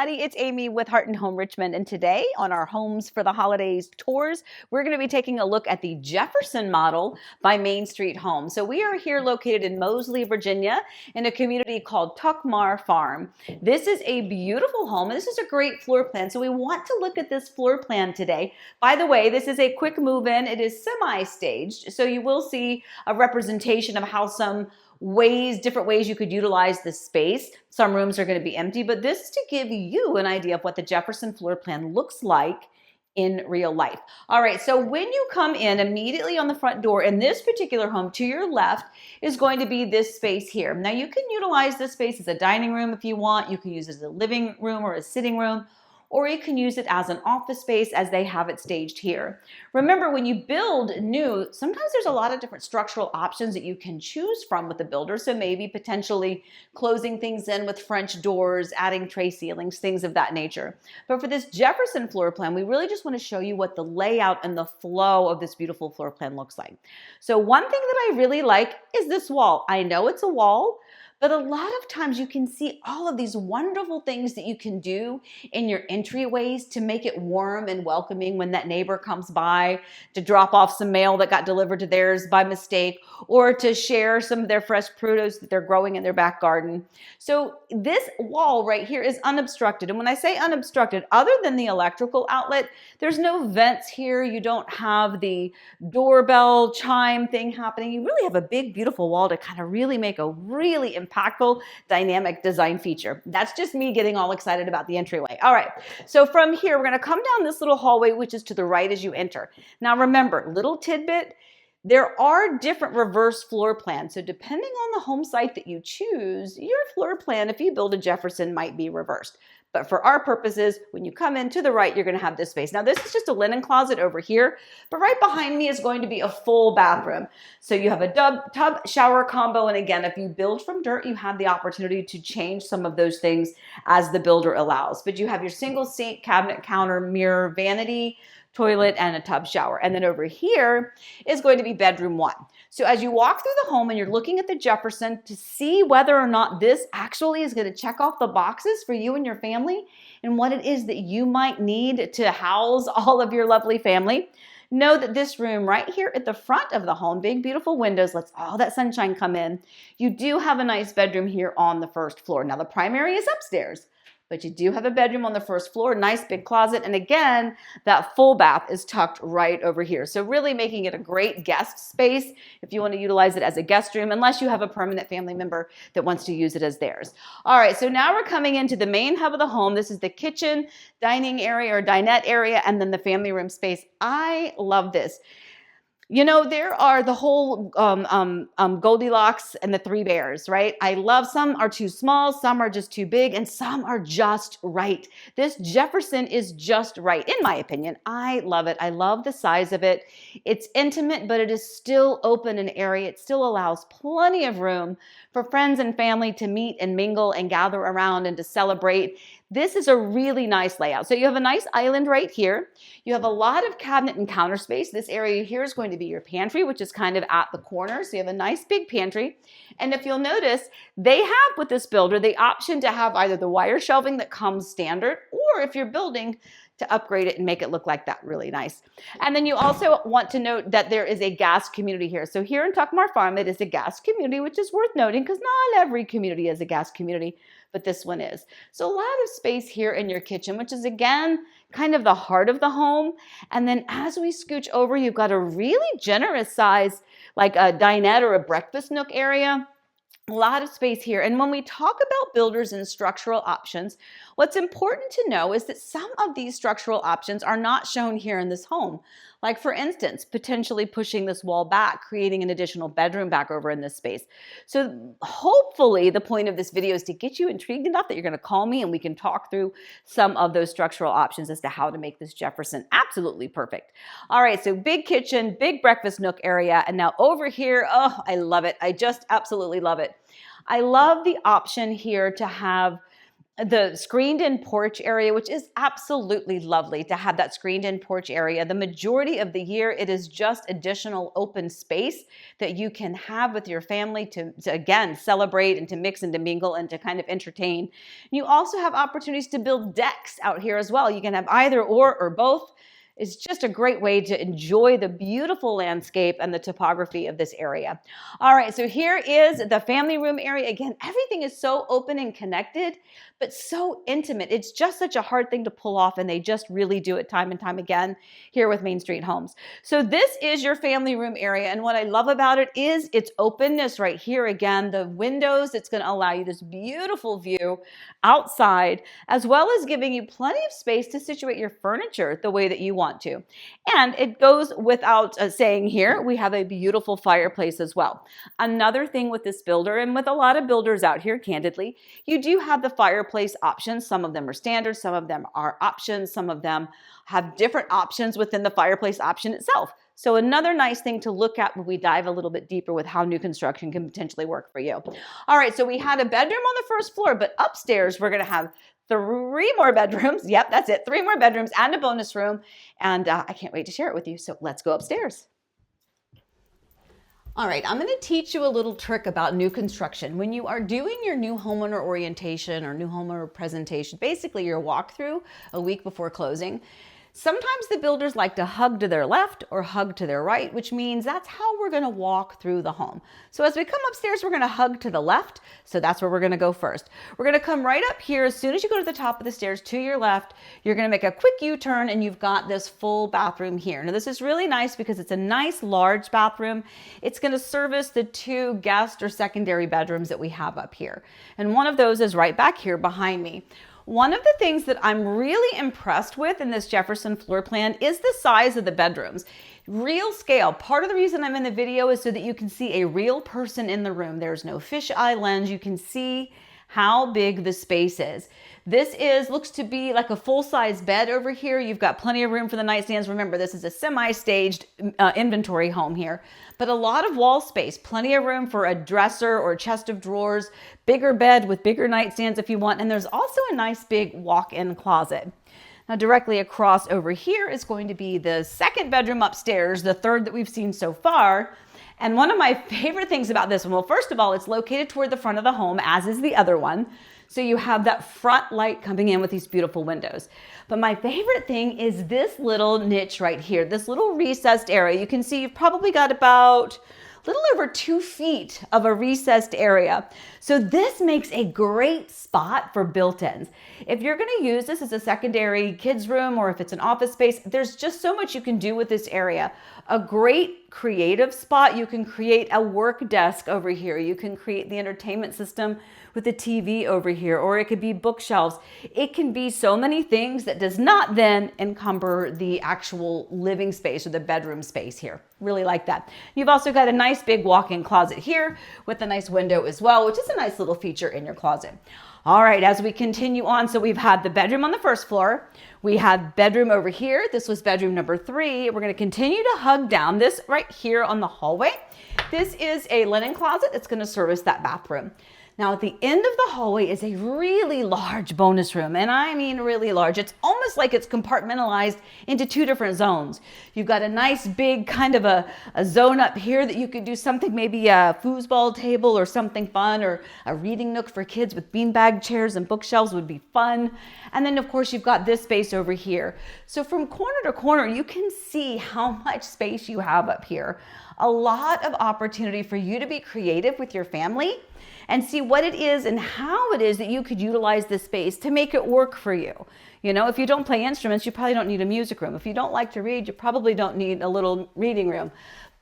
everybody. It's Amy with Heart and Home Richmond, and today on our Homes for the Holidays tours, we're going to be taking a look at the Jefferson model by Main Street Home. So we are here located in Moseley, Virginia, in a community called Tuckmar Farm. This is a beautiful home, and this is a great floor plan. So we want to look at this floor plan today. By the way, this is a quick move-in. It is semi-staged, so you will see a representation of how some different ways you could utilize this space. Some rooms are going to be empty, but this is to give you an idea of what the Jefferson floor plan looks like in real life. All right, so when you come in, immediately on the front door in this particular home, to your left is going to be this space here. Now you can utilize this space as a dining room if you want. You can use it as a living room or a sitting room, or you can use it as an office space as they have it staged here. Remember, when you build new, sometimes there's a lot of different structural options that you can choose from with the builder. So maybe potentially closing things in with French doors, adding tray ceilings, things of that nature. But for this Jefferson floor plan, we really just want to show you what the layout and the flow of this beautiful floor plan looks like. So one thing that I really like is this wall. I know it's a wall, but a lot of times you can see all of these wonderful things that you can do in your entryways to make it warm and welcoming when that neighbor comes by to drop off some mail that got delivered to theirs by mistake, or to share some of their fresh produce that they're growing in their back garden. So this wall right here is unobstructed. And when I say unobstructed, other than the electrical outlet, there's no vents here. You don't have the doorbell chime thing happening. You really have a big, beautiful wall to kind of really make a really impactful, dynamic design feature. That's just me getting all excited about the entryway. All right, so from here, we're going to come down this little hallway, which is to the right as you enter. Now remember, little tidbit, there are different reverse floor plans. So depending on the home site that you choose, your floor plan, if you build a Jefferson, might be reversed. But for our purposes, when you come in to the right, you're going to have this space. Now, this is just a linen closet over here, but right behind me is going to be a full bathroom. So you have a tub shower combo. And again, if you build from dirt, you have the opportunity to change some of those things as the builder allows. But you have your single sink, cabinet, counter, mirror, vanity, toilet, and a tub shower. And then over here is going to be bedroom one. So as you walk through the home and you're looking at the Jefferson to see whether or not this actually is going to check off the boxes for you and your family and what it is that you might need to house all of your lovely family, know that this room right here at the front of the home, big beautiful windows, lets all that sunshine come in. You do have a nice bedroom here on the first floor. Now the primary is upstairs, but you do have a bedroom on the first floor, nice big closet. And again, that full bath is tucked right over here. So really making it a great guest space if you want to utilize it as a guest room, unless you have a permanent family member that wants to use it as theirs. All right, so now we're coming into the main hub of the home. This is the kitchen, dining area or dinette area, and then the family room space. I love this. You know, there are the whole Goldilocks and the three bears, right? I love some are too small, some are just too big, and some are just right. This Jefferson is just right, in my opinion. I love it. I love the size of it. It's intimate, but it is still open and airy. It still allows plenty of room for friends and family to meet and mingle and gather around and to celebrate. This is a really nice layout. So you have a nice island right here. You have a lot of cabinet and counter space. This area here is going to be your pantry, which is kind of at the corner. So you have a nice big pantry. And if you'll notice, they have with this builder the option to have either the wire shelving that comes standard, or if you're building, to upgrade it and make it look like that, really nice. And then you also want to note that there is a gas community here. So here in Tuckmar Farm, it is a gas community, which is worth noting because not every community is a gas community, but this one is. So a lot of space here in your kitchen, which is again, kind of the heart of the home. And then as we scooch over, you've got a really generous size, like a dinette or a breakfast nook area. A lot of space here. And when we talk about builders and structural options, what's important to know is that some of these structural options are not shown here in this home. Like for instance, potentially pushing this wall back, creating an additional bedroom back over in this space. So hopefully the point of this video is to get you intrigued enough that you're going to call me and we can talk through some of those structural options as to how to make this Jefferson absolutely perfect. All right, so big kitchen, big breakfast nook area. And now over here, oh, I love it. I just absolutely love it. I love the option here to have the screened-in porch area, which is absolutely lovely to have that screened-in porch area. The majority of the year, it is just additional open space that you can have with your family to again, celebrate and to mix and to mingle and to kind of entertain. You also have opportunities to build decks out here as well. You can have either or both. It's just a great way to enjoy the beautiful landscape and the topography of this area. All right, so here is the family room area. Again, everything is so open and connected, but so intimate. It's just such a hard thing to pull off, and they just really do it time and time again here with Main Street Homes. So this is your family room area, and what I love about it is its openness right here. Again, the windows, it's going to allow you this beautiful view outside, as well as giving you plenty of space to situate your furniture the way that you want to. And it goes without saying here, we have a beautiful fireplace as well. Another thing with this builder, and with a lot of builders out here, candidly, you do have the fireplace options. Some of them are standard, some of them are options, some of them have different options within the fireplace option itself. So another nice thing to look at when we dive a little bit deeper with how new construction can potentially work for you. All right, so we had a bedroom on the first floor, but upstairs we're going to have 3 more bedrooms. Yep, that's it. 3 more bedrooms and a bonus room. And I can't wait to share it with you. So let's go upstairs. All right, I'm going to teach you a little trick about new construction. When you are doing your new homeowner orientation or new homeowner presentation, basically your walkthrough a week before closing, sometimes the builders like to hug to their left or hug to their right, which means that's how we're going to walk through the home. So as we come upstairs, we're going to hug to the left. So that's where we're going to go first. We're going to come right up here. As soon as you go to the top of the stairs to your left, you're going to make a quick U-turn and you've got this full bathroom here. Now this is really nice because it's a nice large bathroom. It's going to service the 2 guest or secondary bedrooms that we have up here. And one of those is right back here behind me. One of the things that I'm really impressed with in this Jefferson floor plan is the size of the bedrooms. Real scale. Part of the reason I'm in the video is so that you can see a real person in the room. There's no fisheye lens. You can see how big the space is. This looks to be like a full-size bed over here. You've got plenty of room for the nightstands. Remember, this is a semi-staged inventory home here, but a lot of wall space, plenty of room for a dresser or a chest of drawers, bigger bed with bigger nightstands if you want, and there's also a nice big walk-in closet. Now, directly across over here is going to be the 2nd bedroom upstairs, the 3rd that we've seen so far. And one of my favorite things about this one, well, first of all, it's located toward the front of the home, as is the other one. So you have that front light coming in with these beautiful windows. But my favorite thing is this little niche right here, this little recessed area. You can see you've probably got about a little over 2 feet of a recessed area. So this makes a great spot for built-ins. If you're going to use this as a secondary kids room or if it's an office space, there's just so much you can do with this area. A great creative spot. You can create a work desk over here. You can create the entertainment system with the TV over here, or it could be bookshelves. It can be so many things that does not then encumber the actual living space or the bedroom space here. Really like that. You've also got a nice big walk-in closet here with a nice window as well, which is a nice little feature in your closet. All right, as we continue on, so we've had the bedroom on the first floor. We had bedroom over here. This was bedroom number 3. We're going to continue to hug down this right here on the hallway. This is a linen closet that's going to service that bathroom. Now, at the end of the hallway is a really large bonus room, and I mean really large. It's almost like it's compartmentalized into 2 different zones. You've got a nice big kind of a zone up here that you could do something, maybe a foosball table or something fun, or a reading nook for kids with beanbag chairs and bookshelves would be fun. And then, of course, you've got this space over here. So from corner to corner, you can see how much space you have up here. A lot of opportunity for you to be creative with your family and see what it is and how it is that you could utilize this space to make it work for you. You know, if you don't play instruments, you probably don't need a music room. If you don't like to read, you probably don't need a little reading room.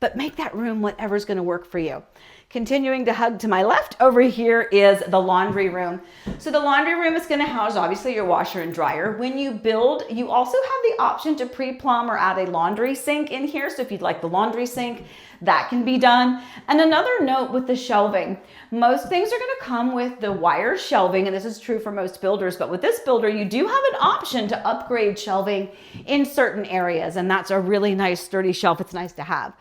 But make that room whatever's going to work for you. Continuing to hug to my left, over here is the laundry room. So the laundry room is going to house, obviously, your washer and dryer. When you build, you also have the option to pre-plumb or add a laundry sink in here. So if you'd like the laundry sink, that can be done. And another note with the shelving, most things are going to come with the wire shelving, and this is true for most builders, but with this builder, you do have an option to upgrade shelving in certain areas, and that's a really nice sturdy shelf. It's nice to have.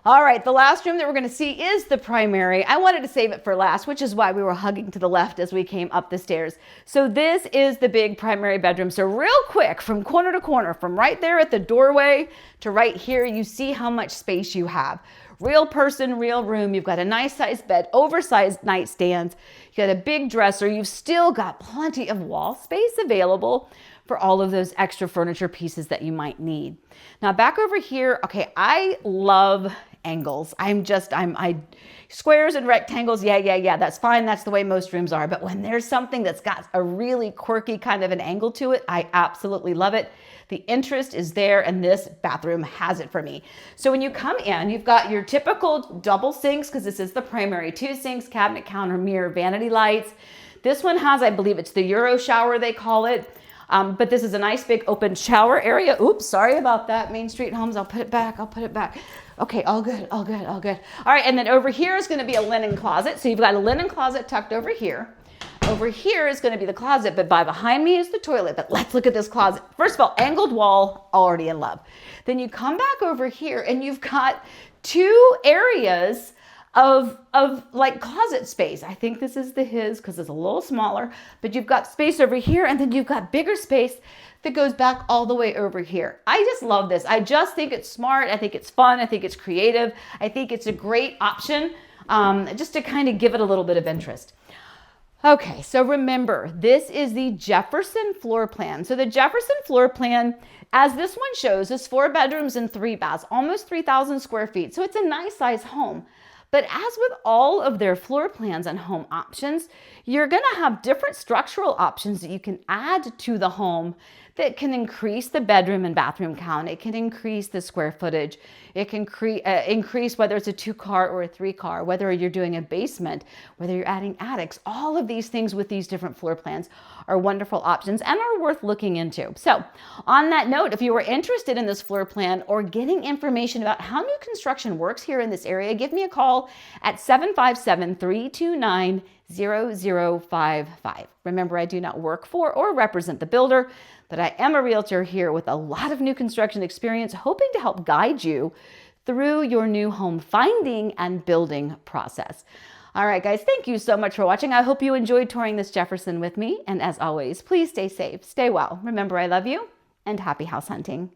All right, the last room that we're going to see is the primary. I wanted to save it for last, which is why we were hugging to the left as we came up the stairs. So this is the big primary bedroom. So real quick, from corner to corner, from right there at the doorway to right here, you see how much space you have. Real person, real room. You've got a nice sized bed, oversized nightstands. You got a big dresser. You've still got plenty of wall space available for all of those extra furniture pieces that you might need. Now back over here, okay, I love angles. I squares and rectangles, yeah, that's fine. That's the way most rooms are. But when there's something that's got a really quirky kind of an angle to it, I absolutely love it. The interest is there, and this bathroom has it for me. So when you come in, you've got your typical double sinks, because this is the primary, 2 sinks, cabinet, counter, mirror, vanity lights. This one has, I believe it's the Euro shower, they call it. But this is a nice big open shower area. Oops, sorry about that, Main Street Homes. I'll put it back. Okay, all good. All right, and then over here is gonna be a linen closet. So you've got a linen closet tucked over here. Over here is gonna be the closet, but behind me is the toilet. But let's look at this closet. First of all, angled wall, already in love. Then you come back over here and you've got 2 areas of like closet space. I think this is his because it's a little smaller, but you've got space over here, and then you've got bigger space that goes back all the way over here. I just love this. I just think it's smart. I think it's fun. I think it's creative. I think it's a great option just to kind of give it a little bit of interest. Okay, so remember, this is the Jefferson floor plan. So the Jefferson floor plan, as this one shows, is 4 bedrooms and 3 baths, almost 3,000 square feet. So it's a nice size home. But as with all of their floor plans and home options, you're going to have different structural options that you can add to the home that can increase the bedroom and bathroom count. It can increase the square footage. It can increase whether it's a 2-car or a 3-car, whether you're doing a basement, whether you're adding attics. All of these things with these different floor plans are wonderful options and are worth looking into. So on that note, if you are interested in this floor plan or getting information about how new construction works here in this area, give me a call at 757-329-0055. Remember, I do not work for or represent the builder, but I am a realtor here with a lot of new construction experience, hoping to help guide you through your new home finding and building process. All right, guys, thank you so much for watching. I hope you enjoyed touring this Jefferson with me. And as always, please stay safe, stay well. Remember, I love you, and happy house hunting.